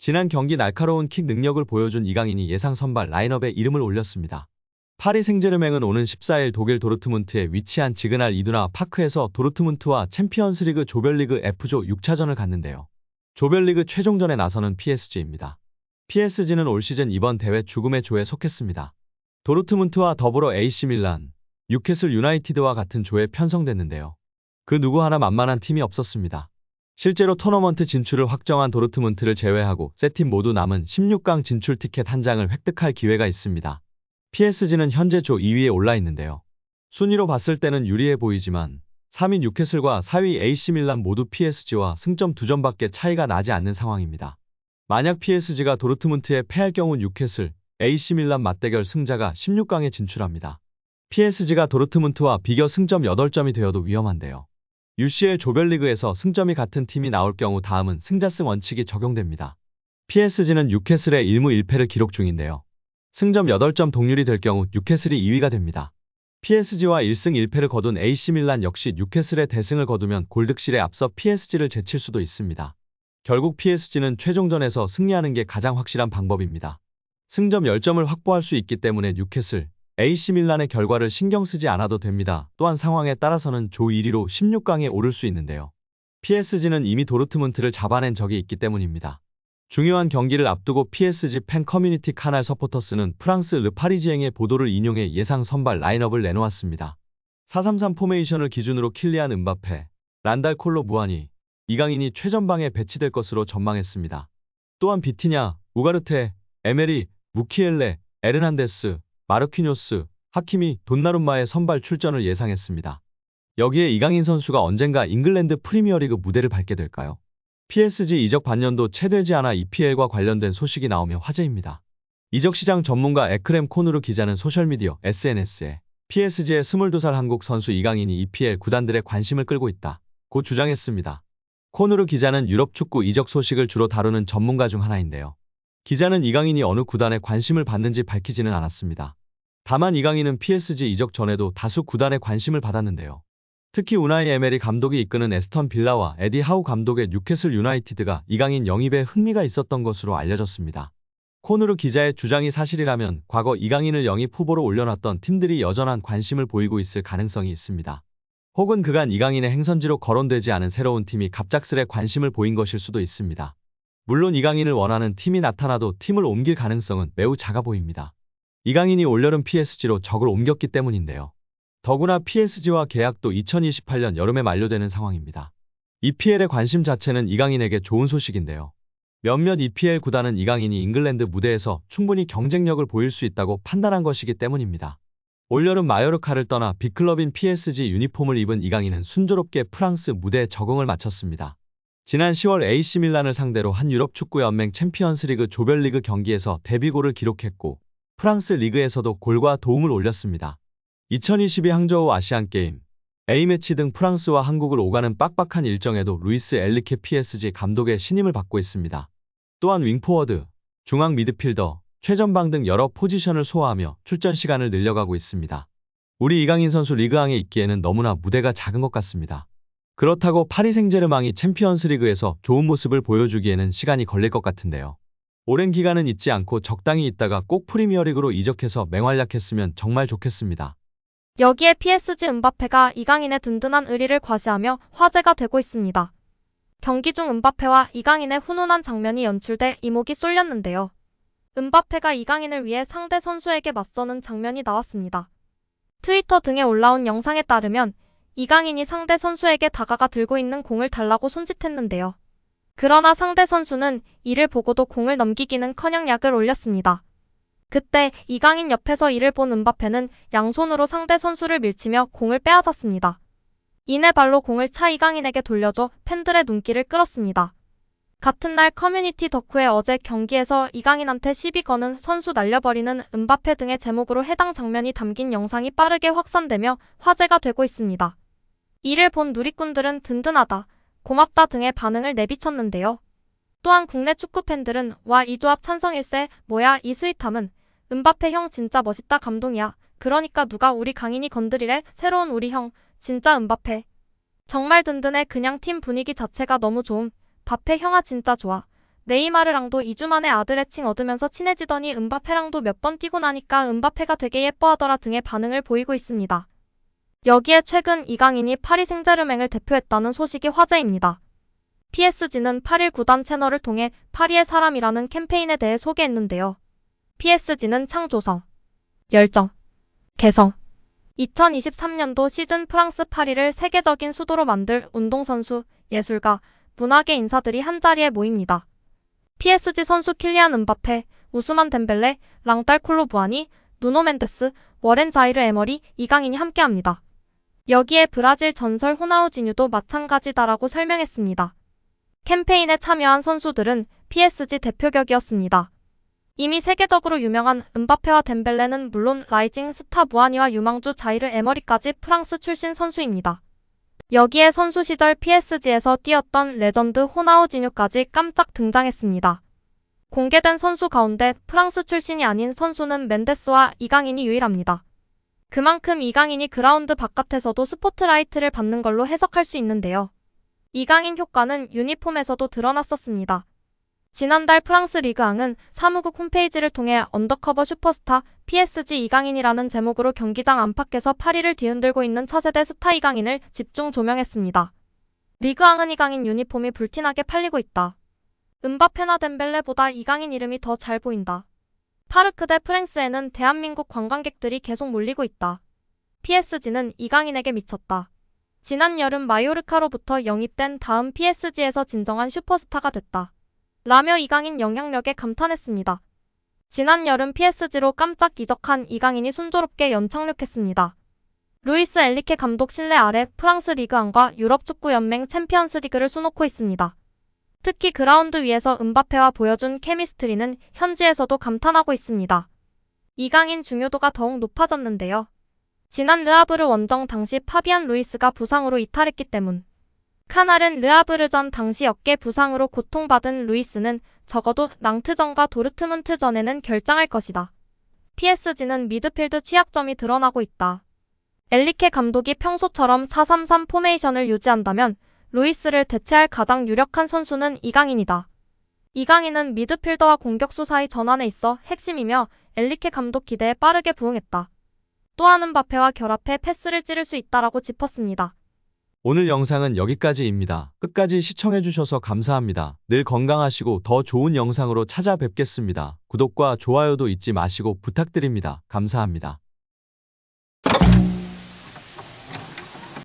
지난 경기 날카로운 킥 능력을 보여준 이강인이 예상 선발 라인업에 이름을 올렸습니다. 파리 생제르맹은 오는 14일 독일 도르트문트에 위치한 지그날 이두나 파크에서 도르트문트와 챔피언스리그 조별리그 F조 6차전을 갖는데요. 조별리그 최종전에 나서는 PSG입니다. PSG는 올 시즌 이번 대회 죽음의 조에 속했습니다. 도르트문트와 더불어 AC밀란, 뉴캐슬 유나이티드와 같은 조에 편성됐는데요. 그 누구 하나 만만한 팀이 없었습니다. 실제로 토너먼트 진출을 확정한 도르트문트를 제외하고 세 팀 모두 남은 16강 진출 티켓 한 장을 획득할 기회가 있습니다. PSG는 현재 조 2위에 올라 있는데요. 순위로 봤을 때는 유리해 보이지만 3위 뉴캐슬과 4위 AC밀란 모두 PSG와 승점 2점밖에 차이가 나지 않는 상황입니다. 만약 PSG가 도르트문트에 패할 경우 뉴캐슬, AC밀란 맞대결 승자가 16강에 진출합니다. PSG가 도르트문트와 비교 승점 8점이 되어도 위험한데요. UCL 조별리그에서 승점이 같은 팀이 나올 경우 다음은 승자승 원칙이 적용됩니다. PSG는 뉴캐슬에 1무 1패를 기록 중인데요. 승점 8점 동률이 될 경우 뉴캐슬이 2위가 됩니다. PSG와 1승 1패를 거둔 AC밀란 역시 뉴캐슬의 대승을 거두면 골득실에 앞서 PSG를 제칠 수도 있습니다. 결국 PSG는 최종전에서 승리하는 게 가장 확실한 방법입니다. 승점 10점을 확보할 수 있기 때문에 뉴캐슬, AC밀란의 결과를 신경 쓰지 않아도 됩니다. 또한 상황에 따라서는 조 1위로 16강에 오를 수 있는데요. PSG는 이미 도르트문트를 잡아낸 적이 있기 때문입니다. 중요한 경기를 앞두고 PSG 팬 커뮤니티 카날 서포터스는 프랑스 르파리지앵의 보도를 인용해 예상 선발 라인업을 내놓았습니다. 4-3-3 포메이션을 기준으로 킬리안 음바페, 란달 콜로 무아니, 이강인이 최전방에 배치될 것으로 전망했습니다. 또한 비티냐, 우가르테, 에메리, 무키엘레, 에르난데스, 마르퀴뇨스, 하키미, 돈나룸마의 선발 출전을 예상했습니다. 여기에 이강인 선수가 언젠가 잉글랜드 프리미어리그 무대를 밟게 될까요? PSG 이적 반년도 채 되지 않아 EPL과 관련된 소식이 나오며 화제입니다. 이적시장 전문가 에크렘 코누르 기자는 소셜미디어 SNS에 PSG의 22살 한국 선수 이강인이 EPL 구단들의 관심을 끌고 있다고 주장했습니다. 코누르 기자는 유럽 축구 이적 소식을 주로 다루는 전문가 중 하나인데요. 기자는 이강인이 어느 구단에 관심을 받는지 밝히지는 않았습니다. 다만 이강인은 PSG 이적 전에도 다수 구단의 관심을 받았는데요. 특히 우나이 에메리 감독이 이끄는 에스턴 빌라와 에디 하우 감독의 뉴캐슬 유나이티드가 이강인 영입에 흥미가 있었던 것으로 알려졌습니다. 코누르 기자의 주장이 사실이라면 과거 이강인을 영입 후보로 올려놨던 팀들이 여전한 관심을 보이고 있을 가능성이 있습니다. 혹은 그간 이강인의 행선지로 거론되지 않은 새로운 팀이 갑작스레 관심을 보인 것일 수도 있습니다. 물론 이강인을 원하는 팀이 나타나도 팀을 옮길 가능성은 매우 작아 보입니다. 이강인이 올여름 PSG로 적을 옮겼기 때문인데요. 더구나 PSG와 계약도 2028년 여름에 만료되는 상황입니다. EPL의 관심 자체는 이강인에게 좋은 소식인데요. 몇몇 EPL 구단은 이강인이 잉글랜드 무대에서 충분히 경쟁력을 보일 수 있다고 판단한 것이기 때문입니다. 올여름 마요르카를 떠나 빅클럽인 PSG 유니폼을 입은 이강인은 순조롭게 프랑스 무대에 적응을 마쳤습니다. 지난 10월 AC밀란을 상대로 한 유럽 축구 연맹 챔피언스리그 조별리그 경기에서 데뷔골을 기록했고 프랑스 리그에서도 골과 도움을 올렸습니다. 2022 항저우 아시안게임, A매치 등 프랑스와 한국을 오가는 빡빡한 일정에도 루이스 엘리케 PSG 감독의 신임을 받고 있습니다. 또한 윙포워드, 중앙 미드필더, 최전방 등 여러 포지션을 소화하며 출전 시간을 늘려가고 있습니다. 우리 이강인 선수 리그왕에 있기에는 너무나 무대가 작은 것 같습니다. 그렇다고 파리 생제르맹이 챔피언스리그에서 좋은 모습을 보여주기에는 시간이 걸릴 것 같은데요. 오랜 기간은 있지 않고 적당히 있다가 꼭 프리미어리그로 이적해서 맹활약했으면 정말 좋겠습니다. 여기에 PSG 음바페가 이강인의 든든한 의리를 과시하며 화제가 되고 있습니다. 경기 중 음바페와 이강인의 훈훈한 장면이 연출돼 이목이 쏠렸는데요. 음바페가 이강인을 위해 상대 선수에게 맞서는 장면이 나왔습니다. 트위터 등에 올라온 영상에 따르면 이강인이 상대 선수에게 다가가 들고 있는 공을 달라고 손짓했는데요. 그러나 상대 선수는 이를 보고도 공을 넘기기는커녕 약을 올렸습니다. 그때 이강인 옆에서 이를 본 음바페는 양손으로 상대 선수를 밀치며 공을 빼앗았습니다. 이내 발로 공을 차 이강인에게 돌려줘 팬들의 눈길을 끌었습니다. 같은 날 커뮤니티 덕후에 어제 경기에서 이강인한테 시비 거는 선수 날려버리는 음바페 등의 제목으로 해당 장면이 담긴 영상이 빠르게 확산되며 화제가 되고 있습니다. 이를 본 누리꾼들은 든든하다, 고맙다 등의 반응을 내비쳤는데요. 또한 국내 축구 팬들은 와 이 조합 찬성일세, 뭐야 이 스윗함은, 음바페 형 진짜 멋있다 감동이야, 그러니까 누가 우리 강인이 건드리래, 새로운 우리 형, 진짜 음바페. 정말 든든해, 그냥 팀 분위기 자체가 너무 좋음, 바페 형아 진짜 좋아, 네이마르랑도 2주 만에 아들 애칭 얻으면서 친해지더니 은바페랑도 몇 번 뛰고 나니까 은바페가 되게 예뻐하더라 등의 반응을 보이고 있습니다. 여기에 최근 이강인이 파리 생제르맹을 대표했다는 소식이 화제입니다. PSG는 8일 구단 채널을 통해 파리의 사람이라는 캠페인에 대해 소개했는데요. PSG는 창조성, 열정, 개성. 2023년도 시즌 프랑스 파리를 세계적인 수도로 만들 운동선수, 예술가, 문화계 인사들이 한자리에 모입니다. PSG 선수 킬리안 은바페, 우스만 덴벨레, 랑달 콜로부아니, 누노 멘데스, 워렌 자이르 에머리, 이강인이 함께합니다. 여기에 브라질 전설 호나우지뉴도 마찬가지다라고 설명했습니다. 캠페인에 참여한 선수들은 PSG 대표격이었습니다. 이미 세계적으로 유명한 은바페와 덴벨레는 물론 라이징 스타 무아니와 유망주 자이르 에머리까지 프랑스 출신 선수입니다. 여기에 선수 시절 PSG에서 뛰었던 레전드 호나우지뉴까지 깜짝 등장했습니다. 공개된 선수 가운데 프랑스 출신이 아닌 선수는 멘데스와 이강인이 유일합니다. 그만큼 이강인이 그라운드 바깥에서도 스포트라이트를 받는 걸로 해석할 수 있는데요. 이강인 효과는 유니폼에서도 드러났었습니다. 지난달 프랑스 리그앙은 사무국 홈페이지를 통해 언더커버 슈퍼스타 PSG 이강인이라는 제목으로 경기장 안팎에서 파리를 뒤흔들고 있는 차세대 스타 이강인을 집중 조명했습니다. 리그앙은 이강인 유니폼이 불티나게 팔리고 있다. 은바페나 덴벨레보다 이강인 이름이 더 잘 보인다. 파르크 대 프랑스에는 대한민국 관광객들이 계속 몰리고 있다. PSG는 이강인에게 미쳤다. 지난 여름 마요르카로부터 영입된 다음 PSG에서 진정한 슈퍼스타가 됐다. 라며 이강인 영향력에 감탄했습니다. 지난 여름 PSG로 깜짝 이적한 이강인이 순조롭게 연착륙했습니다. 루이스 엔리케 감독 신뢰 아래 프랑스 리그앙과 유럽축구연맹 챔피언스리그를 수놓고 있습니다. 특히 그라운드 위에서 은바페와 보여준 케미스트리는 현지에서도 감탄하고 있습니다. 이강인 중요도가 더욱 높아졌는데요. 지난 르하브르 원정 당시 파비안 루이스가 부상으로 이탈했기 때문. 카날은 르하브르전 당시 어깨 부상으로 고통받은 루이스는 적어도 낭트전과 도르트문트전에는 결장할 것이다. PSG는 미드필드 취약점이 드러나고 있다. 엔리케 감독이 평소처럼 4-3-3 포메이션을 유지한다면 루이스를 대체할 가장 유력한 선수는 이강인이다. 이강인은 미드필더와 공격수 사이 전환에 있어 핵심이며 엔리케 감독 기대에 빠르게 부응했다. 또한 은바페와 결합해 패스를 찌를 수 있다라고 짚었습니다. 오늘 영상은 여기까지입니다. 끝까지 시청해주셔서 감사합니다. 늘 건강하시고 더 좋은 영상으로 찾아뵙겠습니다. 구독과 좋아요도 잊지 마시고 부탁드립니다. 감사합니다.